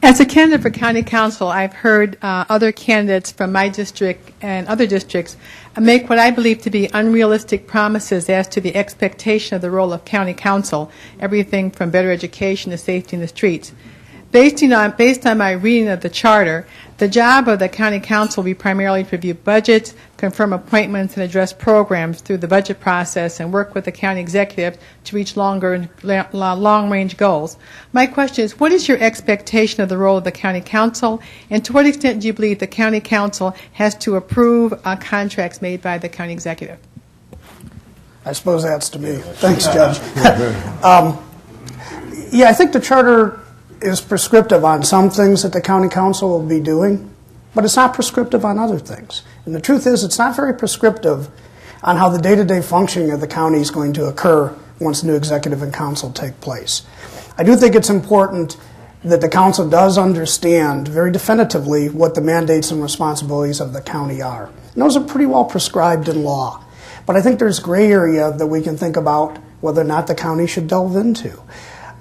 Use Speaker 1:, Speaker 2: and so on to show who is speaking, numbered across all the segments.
Speaker 1: As a candidate for county council, I've heard other candidates from my district and other districts make what I believe to be unrealistic promises as to the expectation of the role of county council, everything from better education to safety in the streets. Based on my reading of the charter, the job of the county council will be primarily to review budgets, confirm appointments, and address programs through the budget process and work with the county executive to reach long-range goals. My question is, what is your expectation of the role of the county council, and to what extent do you believe the county council has to approve contracts made by the county executive?
Speaker 2: I suppose that's to me. Thanks, Judge. Yeah, I think the charter is prescriptive on some things that the county council will be doing, but it's not prescriptive on other things. And the truth is, it's not very prescriptive on how the day-to-day functioning of the county is going to occur once new executive and council take place. I do think it's important that the council does understand very definitively what the mandates and responsibilities of the county are. And those are pretty well prescribed in law. But I think there's gray area that we can think about whether or not the county should delve into.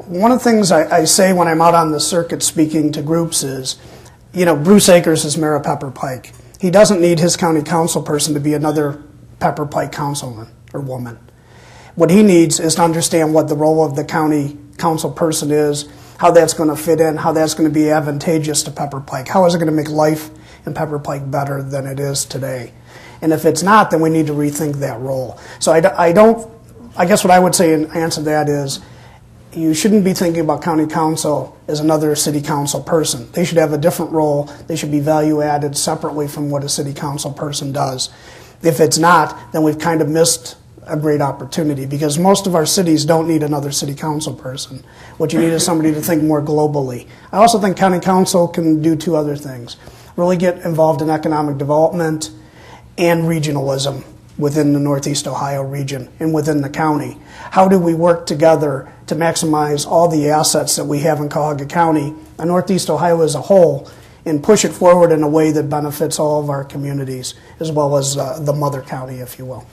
Speaker 2: One of the things I say when I'm out on the circuit speaking to groups is, you know, Bruce Akers is mayor of Pepper Pike. He doesn't need his county council person to be another Pepper Pike councilman or woman. What he needs is to understand what the role of the county council person is, how that's going to fit in, how that's going to be advantageous to Pepper Pike. How is it going to make life in Pepper Pike better than it is today? And if it's not, then we need to rethink that role. So I guess what I would say in answer to that is, you shouldn't be thinking about county council as another city council person. They should have a different role. They should be value added separately from what a city council person does. If it's not, then we've kind of missed a great opportunity, because most of our cities don't need another city council person. What you need is somebody to think more globally. I also think county council can do two other things: really get involved in economic development and regionalism within the Northeast Ohio region and within the county. How do we work together to maximize all the assets that we have in Cuyahoga County and Northeast Ohio as a whole, and push it forward in a way that benefits all of our communities, as well as the mother county, if you will.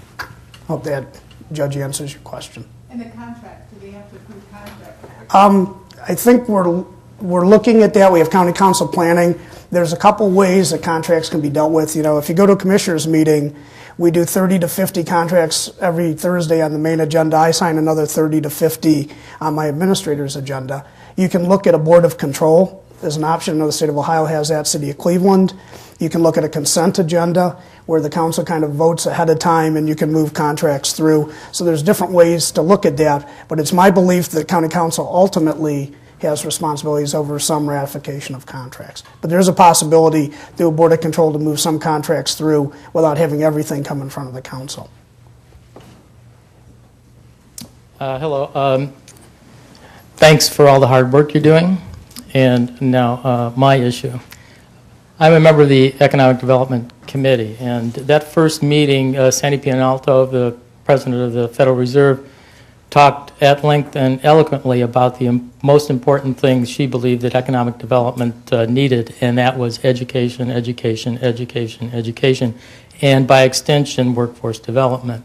Speaker 2: Hope that, Judge, answers your question.
Speaker 1: And the contract, do they have to approve contract?
Speaker 2: I think we're looking at that. We have county council planning. There's a couple ways that contracts can be dealt with. You know, if you go to a commissioners meeting, we do 30 to 50 contracts every Thursday on the main agenda. I sign another 30 to 50 on my administrator's agenda. You can look at a board of control as an option. I know the state of Ohio has that, city of Cleveland. You can look at a consent agenda where the council kind of votes ahead of time and you can move contracts through. So there's different ways to look at that, but it's my belief that county council ultimately has responsibilities over some ratification of contracts. But there's a possibility through a board of control to move some contracts through without having everything come in front of the council.
Speaker 3: Hello. Thanks for all the hard work you're doing. And now my issue. I'm a member of the Economic Development Committee, and that first meeting, Sandy Pianalto, the president of the Federal Reserve, talked at length and eloquently about the most important things she believed that economic development needed, and that was education, education, education, education, and by extension, workforce development.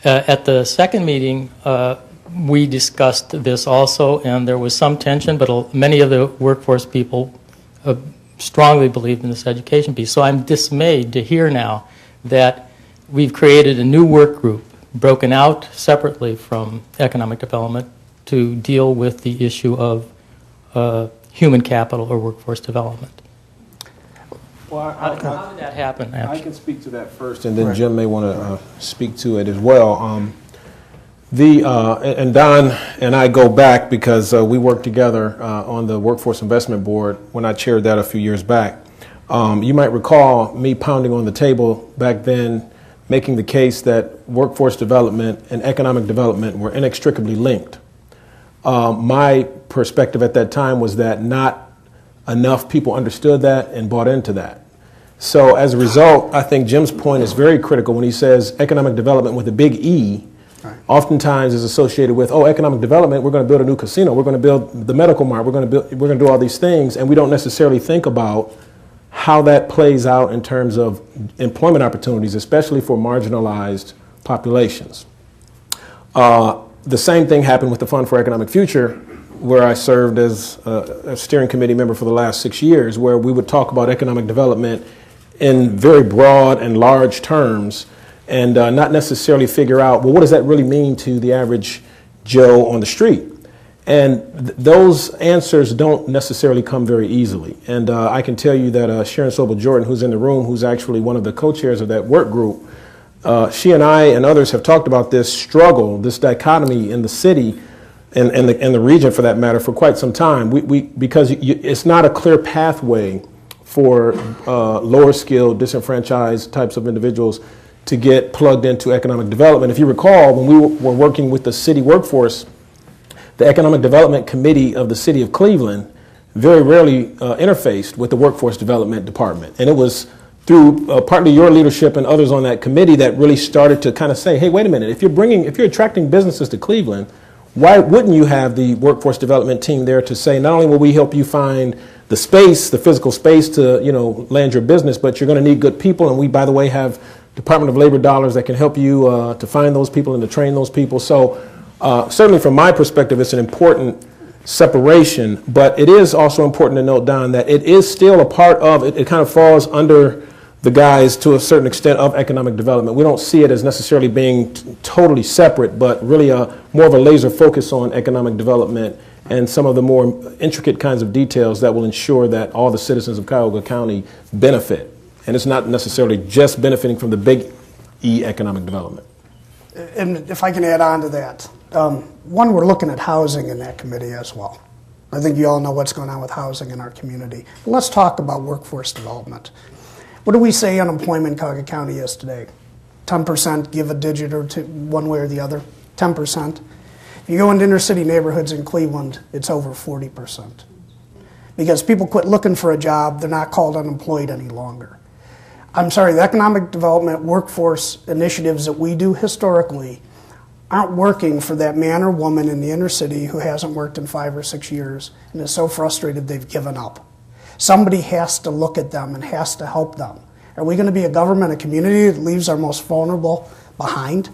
Speaker 3: At the second meeting, we discussed this also, and there was some tension, but many of the workforce people strongly believed in this education piece. So I'm dismayed to hear now that we've created a new work group broken out separately from economic development to deal with the issue of human capital or workforce development.
Speaker 4: Well,
Speaker 3: how did that happen?
Speaker 4: I can speak to that first, and then Jim may want to speak to it as well. And Don and I go back because we worked together on the Workforce Investment Board when I chaired that a few years back. You might recall me pounding on the table back then, making the case that workforce development and economic development were inextricably linked. My perspective at that time was that not enough people understood that and bought into that. So as a result, I think Jim's point is very critical when he says economic development with a big E oftentimes is associated with, oh, economic development, we're going to build a new casino, we're going to build the medical mart, we're going to do all these things, and we don't necessarily think about how that plays out in terms of employment opportunities, especially for marginalized populations. The same thing happened with the Fund for Economic Future, where I served as a steering committee member for the last 6 years, where we would talk about economic development in very broad and large terms and not necessarily figure out, well, what does that really mean to the average Joe on the street? And those answers don't necessarily come very easily. And I can tell you that Sharon Sobel Jordan, who's in the room, who's actually one of the co-chairs of that work group, she and I and others have talked about this struggle, this dichotomy in the city and the region, for that matter, for quite some time. Because it's not a clear pathway for lower skilled, disenfranchised types of individuals to get plugged into economic development. If you recall, when we were working with the city workforce, the Economic Development Committee of the City of Cleveland very rarely interfaced with the Workforce Development Department. And it was through partly your leadership and others on that committee that really started to kind of say, hey, wait a minute, if you're attracting businesses to Cleveland, why wouldn't you have the Workforce Development team there to say, not only will we help you find the space, the physical space to, land your business, but you're going to need good people. And we, by the way, have Department of Labor dollars that can help you to find those people and to train those people. So certainly from my perspective, it's an important separation, but it is also important to note, Don, that it is still a part of, it kind of falls under the guise to a certain extent of economic development. We don't see it as necessarily being totally separate, but really more of a laser focus on economic development and some of the more intricate kinds of details that will ensure that all the citizens of Cuyahoga County benefit. And it's not necessarily just benefiting from the big E economic development.
Speaker 2: And if I can add on to that, one, we're looking at housing in that committee as well. I think you all know what's going on with housing in our community. But let's talk about workforce development. What do we say unemployment in Cuyahoga County is today? 10%, give a digit or two, one way or the other, 10%. If you go into inner city neighborhoods in Cleveland, it's over 40%. Because people quit looking for a job, they're not called unemployed any longer. I'm sorry, the economic development workforce initiatives that we do historically aren't working for that man or woman in the inner city who hasn't worked in 5 or 6 years and is so frustrated they've given up. Somebody has to look at them and has to help them. Are we going to be a government, a community that leaves our most vulnerable behind?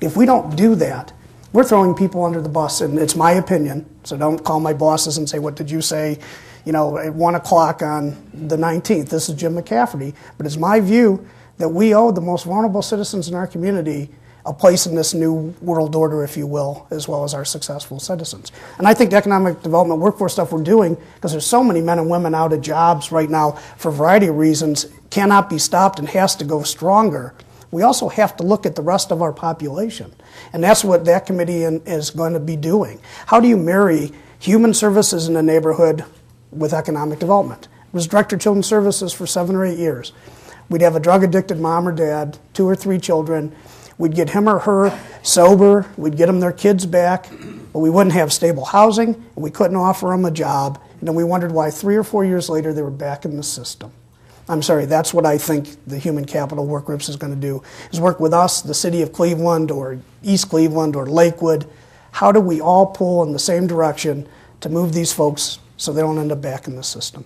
Speaker 2: If we don't do that, we're throwing people under the bus, and it's my opinion, so don't call my bosses and say, what did you say, at 1 o'clock on the 19th. This is Jim McCafferty, but it's my view that we owe the most vulnerable citizens in our community a place in this new world order, if you will, as well as our successful citizens. And I think the economic development workforce stuff we're doing, because there's so many men and women out of jobs right now for a variety of reasons, cannot be stopped and has to go stronger. We also have to look at the rest of our population. And that's what that committee is going to be doing. How do you marry human services in a neighborhood with economic development? I was director of children's services for 7 or 8 years. We'd have a drug-addicted mom or dad, 2 or 3 children. We'd get him or her sober. We'd get them their kids back. But we wouldn't have stable housing, and we couldn't offer them a job. And then we wondered why 3 or 4 years later they were back in the system. I'm sorry, that's what I think the Human Capital Work Groups is going to do, is work with us, the city of Cleveland or East Cleveland or Lakewood. How do we all pull in the same direction to move these folks so they don't end up back in the system?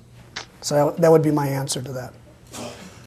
Speaker 2: So that would be my answer to that.